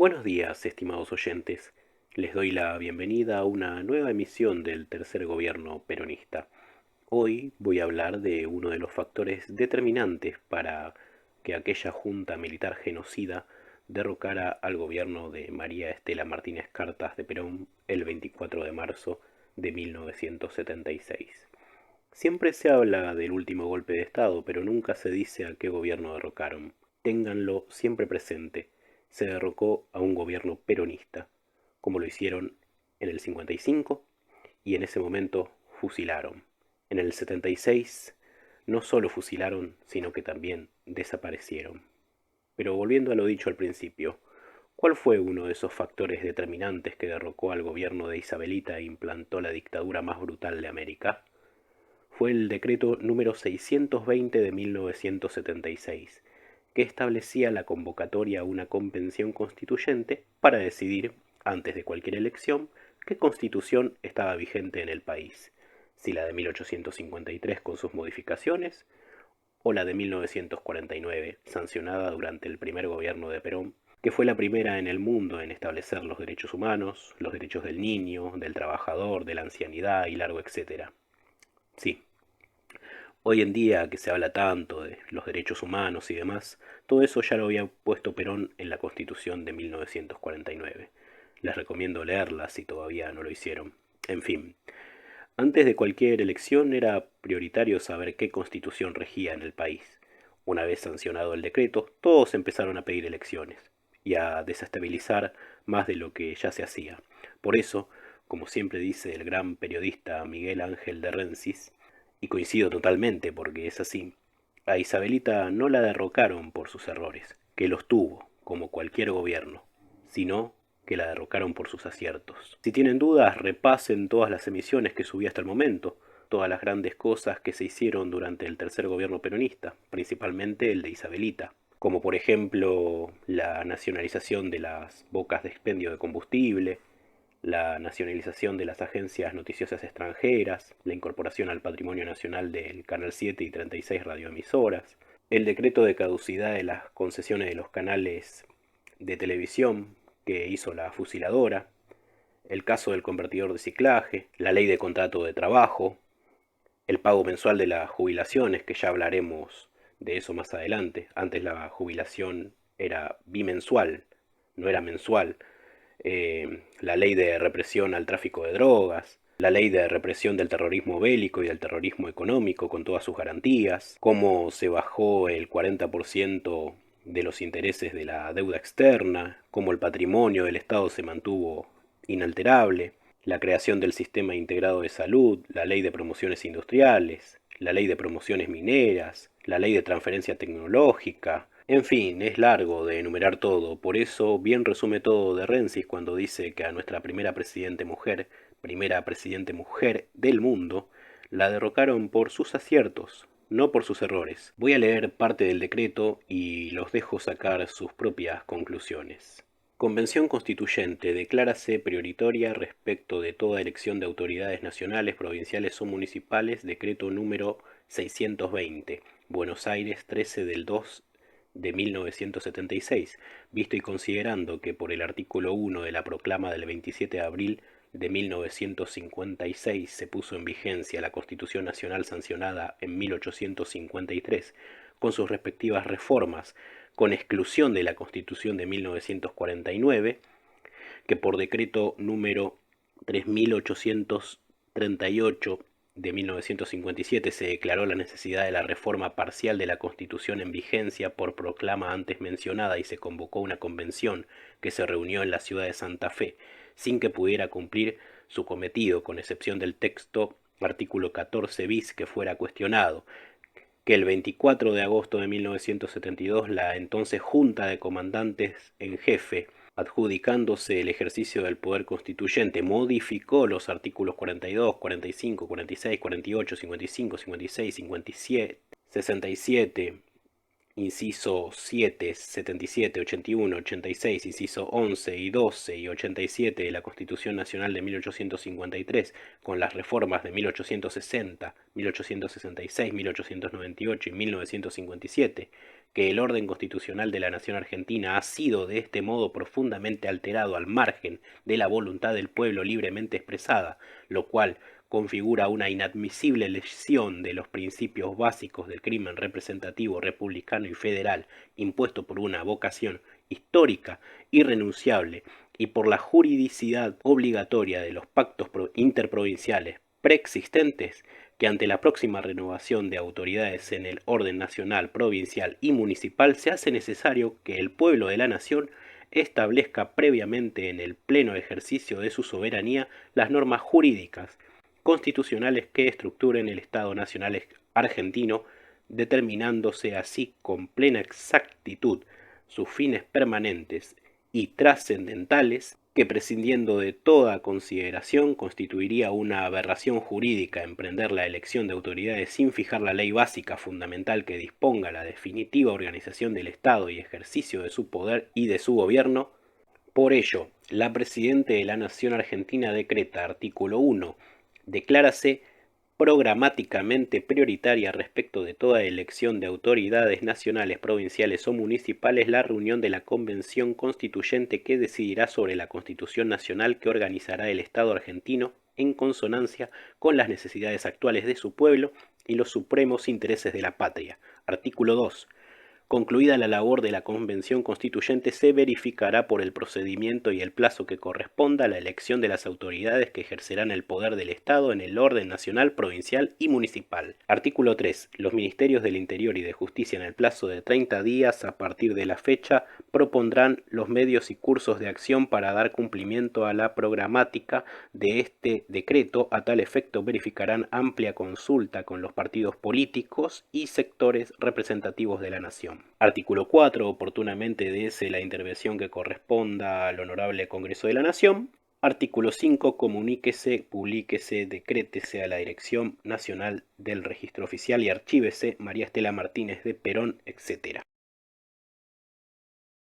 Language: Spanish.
Buenos días, estimados oyentes. Les doy la bienvenida a una nueva emisión del tercer gobierno peronista. Hoy voy a hablar de uno de los factores determinantes para que aquella junta militar genocida derrocara al gobierno de María Estela Martínez Cartas de Perón el 24 de marzo de 1976. Siempre se habla del último golpe de Estado, pero nunca se dice a qué gobierno derrocaron. Ténganlo siempre presente. Se derrocó a un gobierno peronista, como lo hicieron en el 55 y en ese momento fusilaron. En el 76 no solo fusilaron, sino que también desaparecieron. Pero volviendo a lo dicho al principio, ¿cuál fue uno de esos factores determinantes que derrocó al gobierno de Isabelita e implantó la dictadura más brutal de América? Fue el decreto número 620 de 1976, que establecía la convocatoria a una convención constituyente para decidir, antes de cualquier elección, qué constitución estaba vigente en el país, si la de 1853 con sus modificaciones o la de 1949, sancionada durante el primer gobierno de Perón, que fue la primera en el mundo en establecer los derechos humanos, los derechos del niño, del trabajador, de la ancianidad y largo etcétera. Sí, hoy en día que se habla tanto de los derechos humanos y demás, todo eso ya lo había puesto Perón en la Constitución de 1949. Les recomiendo leerla si todavía no lo hicieron. En fin, antes de cualquier elección era prioritario saber qué constitución regía en el país. Una vez sancionado el decreto, todos empezaron a pedir elecciones y a desestabilizar más de lo que ya se hacía. Por eso, como siempre dice el gran periodista Miguel Ángel de Rensis, y coincido totalmente porque es así, a Isabelita no la derrocaron por sus errores, que los tuvo, como cualquier gobierno, sino que la derrocaron por sus aciertos. Si tienen dudas, repasen todas las emisiones que subí hasta el momento, todas las grandes cosas que se hicieron durante el tercer gobierno peronista, principalmente el de Isabelita, como por ejemplo la nacionalización de las bocas de expendio de combustible, la nacionalización de las agencias noticiosas extranjeras, la incorporación al patrimonio nacional del Canal 7 y 36 radioemisoras, el decreto de caducidad de las concesiones de los canales de televisión que hizo la fusiladora, el caso del convertidor de ciclaje, la ley de contrato de trabajo, el pago mensual de las jubilaciones, que ya hablaremos de eso más adelante. Antes la jubilación era bimensual, no era mensual. La ley de represión al tráfico de drogas, la ley de represión del terrorismo bélico y del terrorismo económico con todas sus garantías, cómo se bajó el 40% de los intereses de la deuda externa, cómo el patrimonio del Estado se mantuvo inalterable, la creación del sistema integrado de salud, la ley de promociones industriales, la ley de promociones mineras, la ley de transferencia tecnológica. En fin, es largo de enumerar todo, por eso bien resume todo de Rensis cuando dice que a nuestra primera presidente mujer del mundo, la derrocaron por sus aciertos, no por sus errores. Voy a leer parte del decreto y los dejo sacar sus propias conclusiones. Convención Constituyente. Declárase prioritaria respecto de toda elección de autoridades nacionales, provinciales o municipales. Decreto número 620. Buenos Aires, 13 del 2 de 1976, visto y considerando que por el artículo 1 de la proclama del 27 de abril de 1956 se puso en vigencia la Constitución Nacional sancionada en 1853, con sus respectivas reformas, con exclusión de la Constitución de 1949, que por decreto número 3838 de 1957 se declaró la necesidad de la reforma parcial de la Constitución en vigencia por proclama antes mencionada y se convocó una convención que se reunió en la ciudad de Santa Fe, sin que pudiera cumplir su cometido, con excepción del texto artículo 14 bis que fuera cuestionado, que el 24 de agosto de 1972 la entonces Junta de Comandantes en Jefe, adjudicándose el ejercicio del poder constituyente, modificó los artículos 42, 45, 46, 48, 55, 56, 57, 67 inciso 7, 77, 81, 86, inciso 11 y 12 y 87 de la Constitución Nacional de 1853, con las reformas de 1860, 1866, 1898 y 1957, que el orden constitucional de la nación argentina ha sido de este modo profundamente alterado al margen de la voluntad del pueblo libremente expresada, lo cual configura una inadmisible lesión de los principios básicos del crimen representativo, republicano y federal, impuesto por una vocación histórica irrenunciable y por la juridicidad obligatoria de los pactos interprovinciales preexistentes, que ante la próxima renovación de autoridades en el orden nacional, provincial y municipal se hace necesario que el pueblo de la nación establezca previamente en el pleno ejercicio de su soberanía las normas jurídicas constitucionales que estructuren el Estado Nacional argentino, determinándose así con plena exactitud sus fines permanentes y trascendentales, que prescindiendo de toda consideración constituiría una aberración jurídica emprender la elección de autoridades sin fijar la ley básica fundamental que disponga la definitiva organización del Estado y ejercicio de su poder y de su gobierno. Por ello, la Presidenta de la Nación Argentina decreta, artículo 1, declárase programáticamente prioritaria respecto de toda elección de autoridades nacionales, provinciales o municipales la reunión de la Convención Constituyente que decidirá sobre la Constitución Nacional que organizará el Estado argentino en consonancia con las necesidades actuales de su pueblo y los supremos intereses de la patria. Artículo 2. Concluida la labor de la Convención Constituyente, se verificará por el procedimiento y el plazo que corresponda la elección de las autoridades que ejercerán el poder del Estado en el orden nacional, provincial y municipal. Artículo 3. Los Ministerios del Interior y de Justicia en el plazo de 30 días a partir de la fecha propondrán los medios y cursos de acción para dar cumplimiento a la programática de este decreto. A tal efecto verificarán amplia consulta con los partidos políticos y sectores representativos de la nación. Artículo 4. Oportunamente dese la intervención que corresponda al Honorable Congreso de la Nación. Artículo 5. Comuníquese, publíquese, decrétese a la Dirección Nacional del Registro Oficial y archívese María Estela Martínez de Perón, etc.